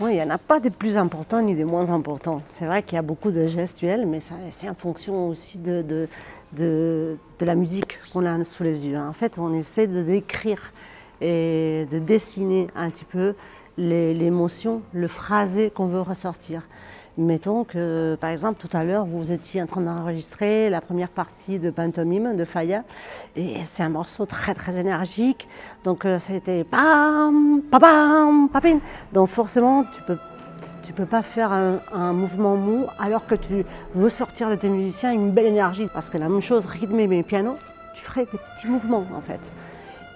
Bon, il n'y en a pas des plus importants ni des moins importants. C'est vrai qu'il y a beaucoup de gestuels, mais c'est en fonction aussi de la musique qu'on a sous les yeux. En fait, on essaie de décrire et de dessiner un petit peu l'émotion, le phrasé qu'on veut ressortir. Mettons que, par exemple, tout à l'heure, vous étiez en train d'enregistrer la première partie de Pantomime de Falla, et c'est un morceau très très énergique, donc c'était pam, pam, papin. Donc forcément, tu peux pas faire un mouvement mou alors que tu veux sortir de tes musiciens une belle énergie, parce que la même chose, rythmé mais piano, tu ferais des petits mouvements en fait.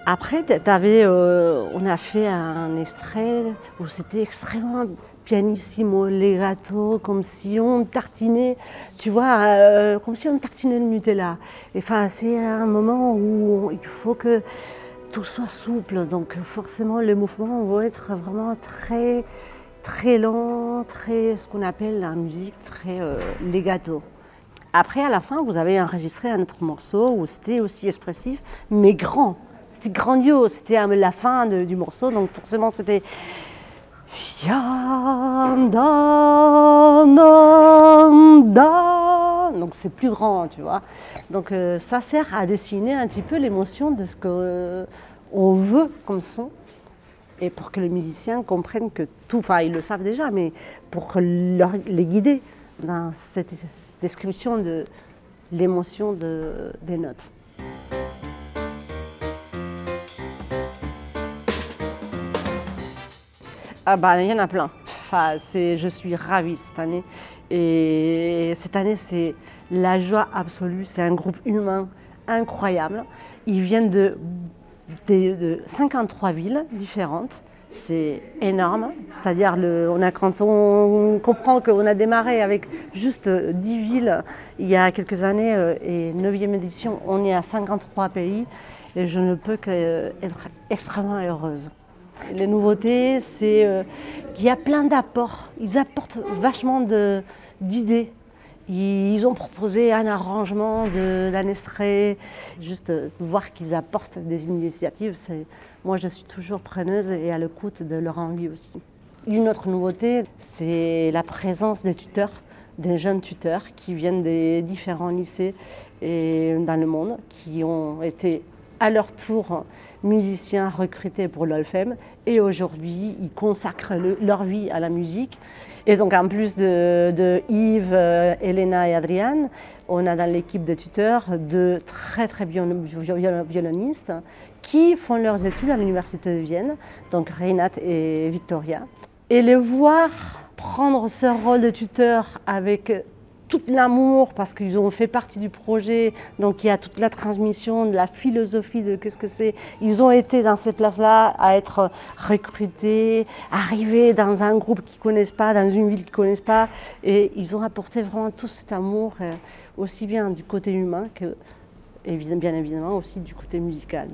Après, on a fait un extrait où c'était extrêmement pianissimo, legato, comme si on tartinait, tu vois, comme si on tartinait le Nutella. Et enfin, c'est un moment où il faut que tout soit souple, donc forcément les mouvements vont être vraiment très, très lents, très, ce qu'on appelle la musique très legato. Après, à la fin, vous avez enregistré un autre morceau où c'était aussi expressif, mais grand. C'était grandiose, c'était la fin du morceau, donc forcément c'était donc c'est plus grand, tu vois. Donc ça sert à dessiner un petit peu l'émotion de ce qu'on veut comme son, et pour que les musiciens comprennent que tout, enfin ils le savent déjà, mais pour les guider dans cette description de l'émotion des notes. Ah bah, il y en a plein. Enfin, je suis ravie cette année. Et cette année, c'est la joie absolue. C'est un groupe humain incroyable. Ils viennent de 53 villes différentes. C'est énorme. C'est-à-dire, quand on comprend qu'on a démarré avec juste 10 villes il y a quelques années et 9e édition, on est à 53 pays. Et je ne peux qu'être extrêmement heureuse. Les nouveautés, c'est qu'il y a plein d'apports. Ils apportent vachement d'idées. Ils ont proposé un arrangement d'un extrait. Juste voir qu'ils apportent des initiatives, moi je suis toujours preneuse et à l'écoute de leur envie aussi. Une autre nouveauté, c'est la présence des tuteurs, des jeunes tuteurs qui viennent des différents lycées dans le monde, qui ont été à leur tour musiciens recrutés pour l'Olfem, et aujourd'hui ils consacrent leur vie à la musique. Et donc en plus de Yves, Elena et Adriane, on a dans l'équipe de tuteurs deux très très violonistes qui font leurs études à l'université de Vienne, donc Reinat et Victoria. Et les voir prendre ce rôle de tuteur avec tout l'amour, parce qu'ils ont fait partie du projet, donc il y a toute la transmission de la philosophie de qu'est-ce que c'est. Ils ont été dans ces places-là à être recrutés, arriver dans un groupe qu'ils ne connaissent pas, dans une ville qu'ils ne connaissent pas, et ils ont apporté vraiment tout cet amour, aussi bien du côté humain que, bien évidemment, aussi du côté musical.